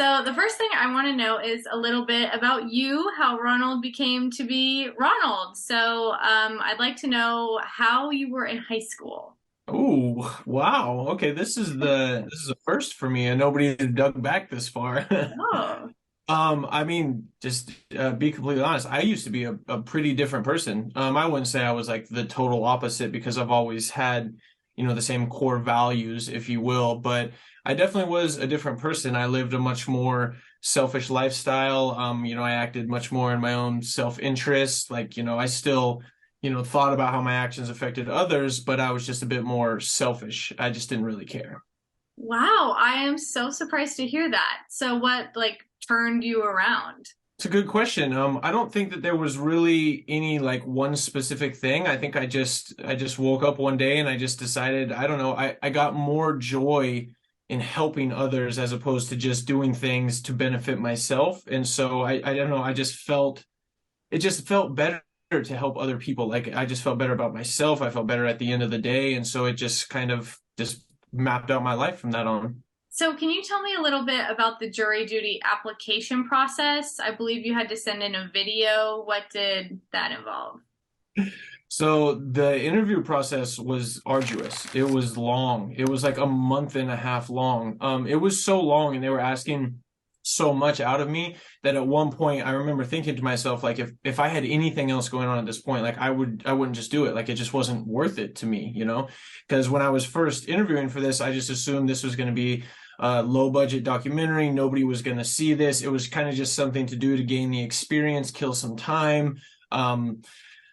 So the first thing I want to know is a little bit about you, how Ronald became to be Ronald. So I'd like to know how you were in high school. Oh, wow. Okay, this is a first for me, and nobody had dug back this far. Oh, I mean, just be completely honest, I used to be a pretty different person. I wouldn't say I was like the total opposite because I've always had, the same core values, if you will, but I definitely was a different person. I lived a much more selfish lifestyle. I acted much more in my own self-interest. Like, I still, thought about how my actions affected others, but I was just a bit more selfish. I just didn't really care. wow. I am so surprised to hear that. So what turned you around? It's a good question. I don't think that there was really any like one specific thing. I think I just woke up one day and I just decided, I don't know, I got more joy in helping others as opposed to just doing things to benefit myself. And so I don't know, it just felt better to help other people. Like I just felt better about myself. I felt better at the end of the day. And so it just kind of just mapped out my life from that on. So can you tell me a little bit about the jury duty application process? I believe you had to send in a video. What did that involve? So the interview process was arduous. It was long. It was like a month and a half long. It was so long, and they were asking so much out of me that at one point I remember thinking to myself, like, if I had anything else going on at this point, like I wouldn't just do it. Like it just wasn't worth it to me. Because when I was first interviewing for this, I just assumed this was going to be a low budget documentary. Nobody was going to see this. It was kind of just something to do to gain the experience, kill some time.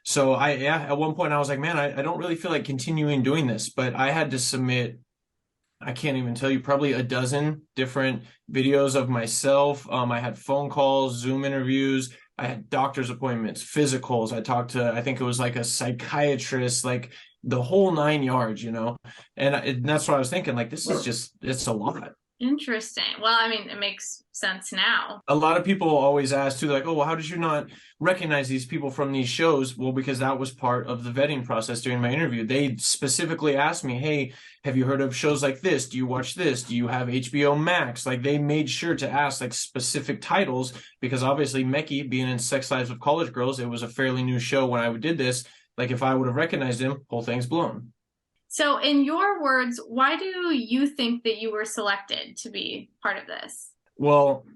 So yeah, at one point I was like, man, I don't really feel like continuing doing this, but I had to submit, I can't even tell you, probably a dozen different videos of myself. I had phone calls, Zoom interviews, I had doctor's appointments, physicals. I talked to, I think it was like a psychiatrist, like the whole nine yards. And that's what I was thinking, like, this is just, it's a lot. Interesting. Well, I mean, it makes sense now. A lot of people always ask too, like, oh, well, how did you not recognize these people from these shows? Well, because that was part of the vetting process during my interview. They specifically asked me, hey, have you heard of shows like this? Do you watch this? Do you have HBO Max? Like they made sure to ask like specific titles because obviously Mekki being in Sex Lives of College Girls, it was a fairly new show when I did this. Like if I would have recognized him, whole thing's blown. So, in your words, why do you think that you were selected to be part of this? Well,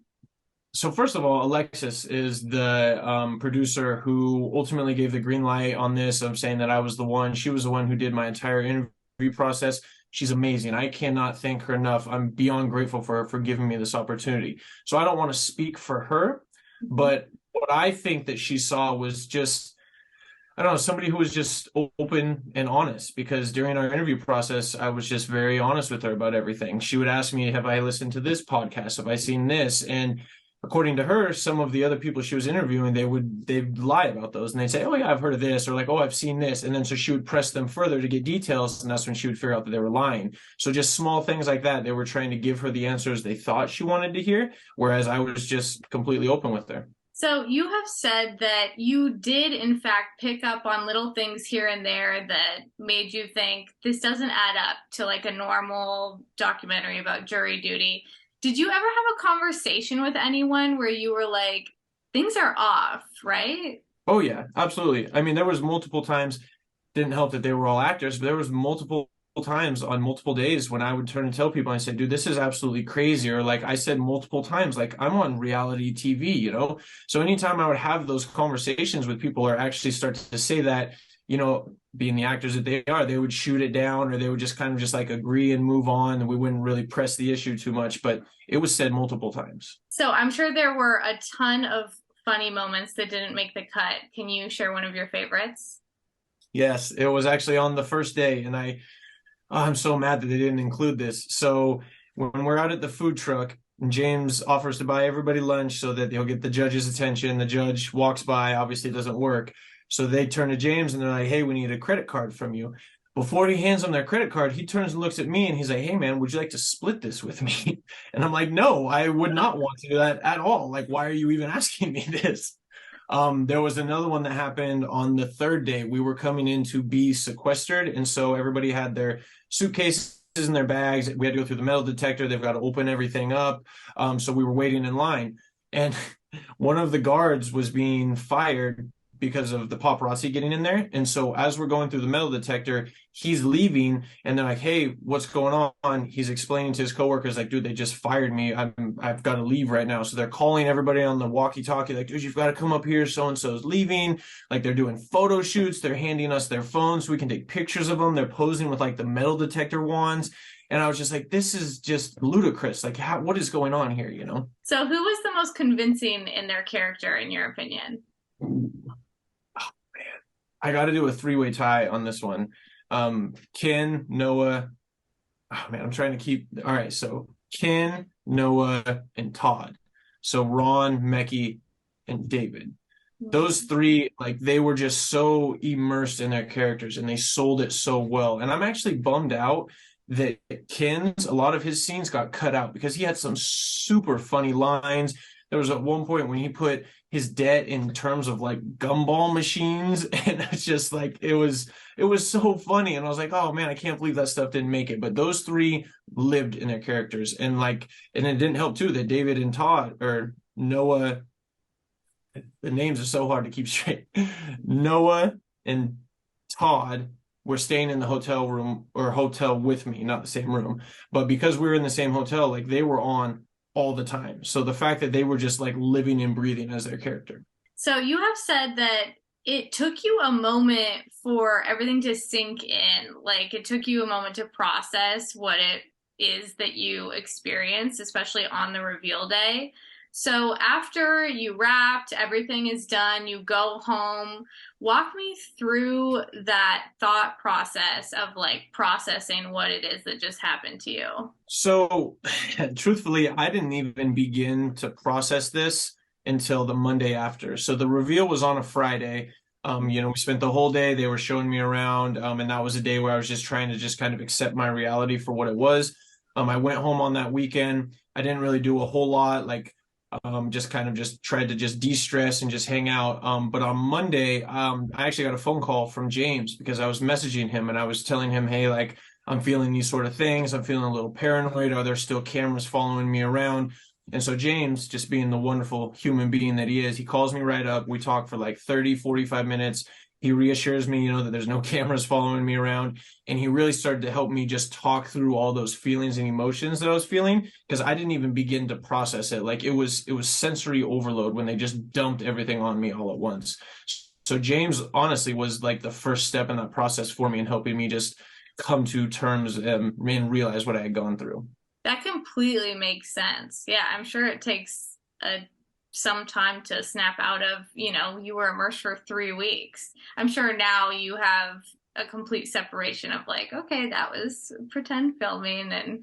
so first of all, Alexis is the producer who ultimately gave the green light on this. I'm saying that I was the one. She was the one who did my entire interview process. She's amazing. I cannot thank her enough. I'm beyond grateful for her for giving me this opportunity. So I don't want to speak for her, but what I think that she saw was just, I don't know, somebody who was just open and honest because during our interview process, I was just very honest with her about everything. She would ask me, have I listened to this podcast? Have I seen this? And according to her, some of the other people she was interviewing, they'd lie about those and they'd say, oh yeah, I've heard of this, or like, oh, I've seen this. And then so she would press them further to get details, and that's when she would figure out that they were lying. So just small things like that, they were trying to give her the answers they thought she wanted to hear, whereas I was just completely open with her. So, you have said that you did, in fact, pick up on little things here and there that made you think this doesn't add up to like a normal documentary about jury duty. Did you ever have a conversation with anyone where you were like, things are off, right? Oh yeah, absolutely. I mean, there was multiple times, didn't help that they were all actors, but there was multiple times on multiple days when I would turn and tell people, I said, dude, this is absolutely crazy. Or like I said multiple times, like I'm on reality TV. So anytime I would have those conversations with people or actually start to say that, being the actors that they are, they would shoot it down or they would just kind of just like agree and move on. And we wouldn't really press the issue too much, but it was said multiple times. So, I'm sure there were a ton of funny moments that didn't make the cut. Can you share one of your favorites? Yes, it was actually on the first day. And I'm so mad that they didn't include this. So when we're out at the food truck, and James offers to buy everybody lunch so that he'll get the judge's attention. The judge walks by, obviously it doesn't work. So they turn to James and they're like, hey, we need a credit card from you. Before he hands them their credit card, he turns and looks at me and he's like, hey, man, would you like to split this with me? And I'm like, no, I would not want to do that at all. Like, why are you even asking me this? There was another one that happened on the third day. We were coming in to be sequestered. And so everybody had their suitcases in their bags. We had to go through the metal detector. They've got to open everything up. So we were waiting in line. And one of the guards was being fired because of the paparazzi getting in there. And so as we're going through the metal detector, he's leaving and they're like, hey, what's going on? He's explaining to his coworkers, like, dude, they just fired me. I've got to leave right now. So they're calling everybody on the walkie-talkie, like, dude, you've got to come up here. So-and-so's leaving. Like, they're doing photo shoots. They're handing us their phones so we can take pictures of them. They're posing with like the metal detector wands. And I was just like, this is just ludicrous. Like, what is going on here, you know? So who was the most convincing in their character, in your opinion? I got to do a three-way tie on this one. Ken, Noah. Oh man, I'm trying to keep. All right, so Ken, Noah, and Todd. So Ron, Mekhi, and David. Those three, like they were just so immersed in their characters and they sold it so well. And I'm actually bummed out that Ken's, a lot of his scenes got cut out because he had some super funny lines. There was at one point when he put his debt in terms of like gumball machines, and it's just like it was so funny. And I was like, oh man, I can't believe that stuff didn't make it. But those three lived in their characters, and like, and it didn't help too that David and Todd or Noah, the names are so hard to keep straight. Noah and Todd were staying in the hotel room or hotel with me, not the same room, but because we were in the same hotel, like they were on all the time. So the fact that they were just like living and breathing as their character. So you have said that it took you a moment for everything to sink in. Like it took you a moment to process what it is that you experienced, especially on the reveal day. So after you wrapped, everything is done, you go home. Walk me through that thought process of like processing what it is that just happened to you. So truthfully, I didn't even begin to process this until the Monday after. So the reveal was on a Friday. We spent the whole day, they were showing me around, and that was a day where I was just trying to just kind of accept my reality for what it was. I went home on that weekend. I didn't really do a whole lot, like just kind of just tried to just de-stress and just hang out. But on Monday, I actually got a phone call from James because I was messaging him and I was telling him, hey, like I'm feeling these sort of things. I'm feeling a little paranoid. Are there still cameras following me around? And so James, just being the wonderful human being that he is, he calls me right up. We talk for like 30, 45 minutes. He reassures me, that there's no cameras following me around. And he really started to help me just talk through all those feelings and emotions that I was feeling, because I didn't even begin to process it. Like it was sensory overload when they just dumped everything on me all at once. So James honestly was like the first step in that process for me and helping me just come to terms and realize what I had gone through. That completely makes sense. Yeah, I'm sure it takes some time to snap out of, you were immersed for 3 weeks. I'm sure now you have a complete separation of like, okay, that was pretend filming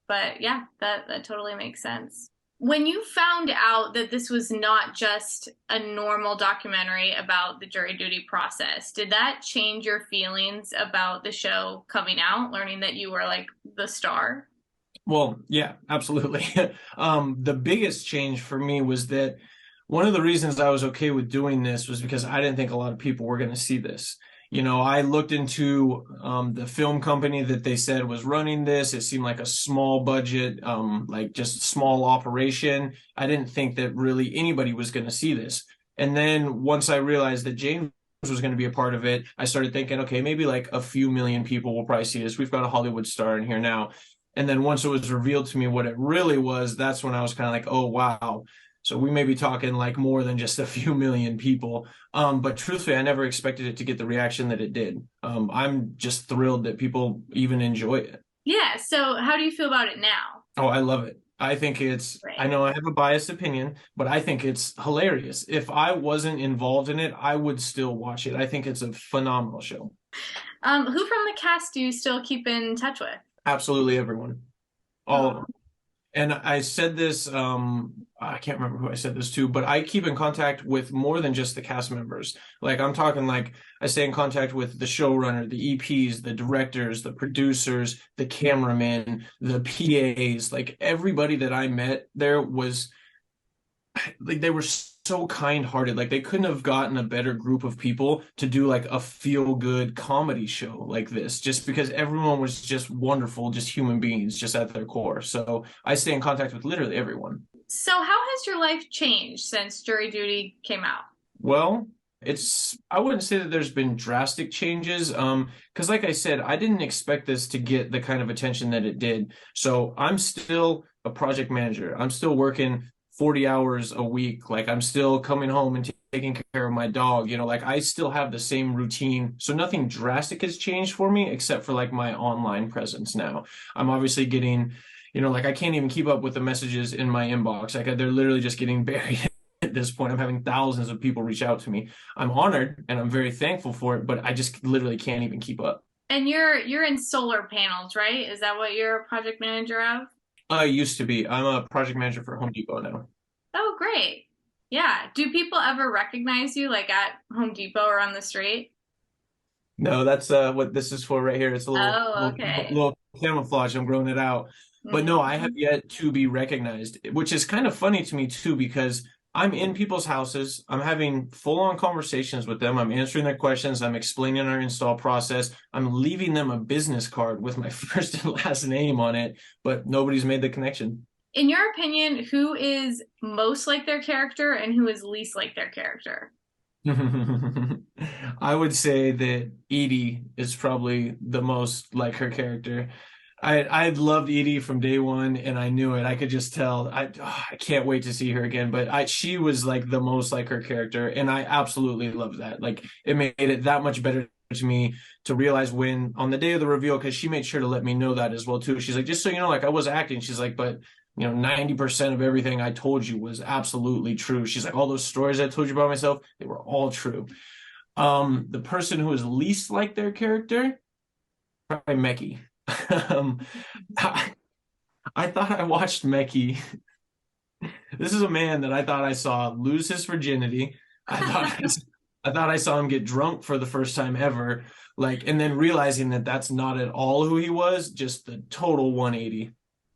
but yeah, that totally makes sense. When you found out that this was not just a normal documentary about the jury duty process, did that change your feelings about the show coming out, learning that you were like the star? Well, yeah, absolutely. The biggest change for me was that one of the reasons I was okay with doing this was because I didn't think a lot of people were going to see this. I looked into the film company that they said was running this. It seemed like a small budget, like just small operation. I didn't think that really anybody was going to see this. And then once I realized that James was going to be a part of it, I started thinking, okay, maybe like a few million people will probably see this. We've got a Hollywood star in here now. And then once it was revealed to me what it really was, that's when I was kind of like, oh, wow. So we may be talking like more than just a few million people. But truthfully, I never expected it to get the reaction that it did. I'm just thrilled that people even enjoy it. Yeah. So how do you feel about it now? Oh, I love it. I think I know I have a biased opinion, but I think it's hilarious. If I wasn't involved in it, I would still watch it. I think it's a phenomenal show. Who from the cast do you still keep in touch with? Absolutely everyone. All of them. And I said this, I can't remember who I said this to, but I keep in contact with more than just the cast members. Like I'm talking like I stay in contact with the showrunner, the EPs, the directors, the producers, the cameramen, the PAs, like everybody that I met there was like they were so kind-hearted. Like they couldn't have gotten a better group of people to do like a feel-good comedy show like this, just because everyone was just wonderful, just human beings, just at their core. So I stay in contact with literally everyone. So, how has your life changed since Jury Duty came out? Well, I wouldn't say that there's been drastic changes. Because like I said, I didn't expect this to get the kind of attention that it did. So I'm still a project manager. I'm still working 40 hours a week. Like I'm still coming home and taking care of my dog. Like I still have the same routine. So nothing drastic has changed for me except for like my online presence now. I'm obviously getting, like I can't even keep up with the messages in my inbox. Like they're literally just getting buried at this point. I'm having thousands of people reach out to me. I'm honored and I'm very thankful for it, but I just literally can't even keep up. And you're in solar panels, right? Is that what you're a project manager of? I used to be. I'm a project manager for Home Depot now. Oh, great. Yeah. Do people ever recognize you like at Home Depot or on the street? No, that's what this is for right here. It's a Oh, okay. little camouflage. I'm growing it out. But no, I have Mhm. yet to be recognized, which is kind of funny to me too, because I'm in people's houses. I'm having full-on conversations with them. I'm answering their questions. I'm explaining our install process. I'm leaving them a business card with my first and last name on it, but nobody's made the connection. In your opinion, who is most like their character and who is least like their character? I would say that Edie is probably the most like her character. I loved Edie from day one, and I knew it. I could just tell. I can't wait to see her again. But she was like the most like her character, and I absolutely love that. Like it made it that much better to me to realize when on the day of the reveal, because she made sure to let me know that as well too. She's like, just so you know, like I was acting. She's like, but 90% of everything I told you was absolutely true. She's like, all those stories I told you about myself, they were all true. The person who is least like their character, probably Meki. um, I, I thought I watched Meki. This is a man that I thought I saw lose his virginity. I thought I thought I saw him get drunk for the first time ever, like, and then realizing that that's not at all who he was, just the total 180.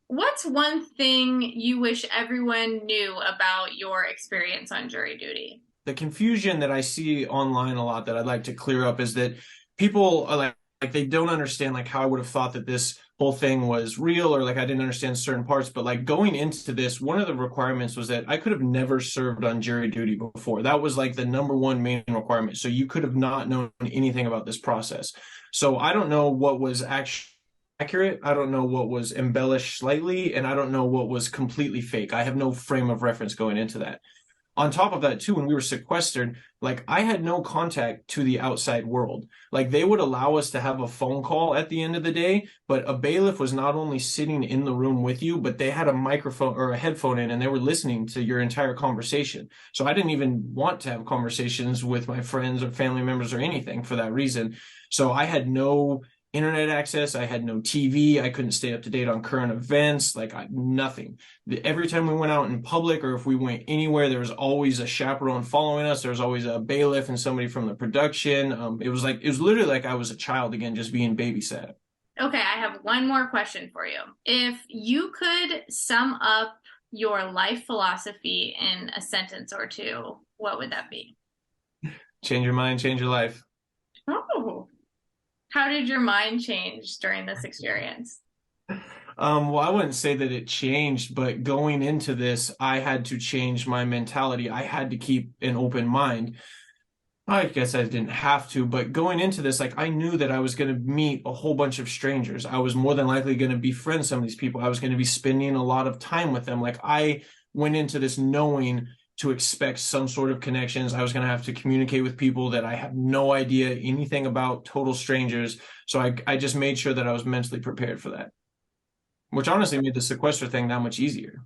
What's one thing you wish everyone knew about your experience on jury duty? The confusion that I see online a lot that I'd like to clear up is that people are like they don't understand like how I would have thought that this whole thing was real, or like I didn't understand certain parts. But like going into this, one of the requirements was that I could have never served on jury duty before. That was like the number one main requirement. So you could have not known anything about this process. So I don't know what was actually accurate. I don't know what was embellished slightly, and I don't know what was completely fake. I have no frame of reference going into that. On top of that, too, when we were sequestered, like I had no contact to the outside world. Like they would allow us to have a phone call at the end of the day, but a bailiff was not only sitting in the room with you, but they had a microphone or a headphone in and they were listening to your entire conversation. So I didn't even want to have conversations with my friends or family members or anything for that reason. So I had no internet access. I had no TV. I couldn't stay up to date on current events. Like nothing. Every time we went out in public or if we went anywhere, there was always a chaperone following us. There was always a bailiff and somebody from the production. It was literally like I was a child again, just being babysat. Okay, I have one more question for you. If you could sum up your life philosophy in a sentence or two, what would that be? Change your mind, change your life. Oh, how did your mind change during this experience? Well, I wouldn't say that it changed, but going into this, I had to change my mentality. I had to keep an open mind. I guess I didn't have to, but going into this, like I knew that I was going to meet a whole bunch of strangers. I was more than likely going to befriend some of these people. I was going to be spending a lot of time with them. Like I went into this knowing to expect some sort of connections. I was going to have to communicate with people that I have no idea anything about, total strangers. So I just made sure that I was mentally prepared for that, which honestly made the sequester thing that much easier.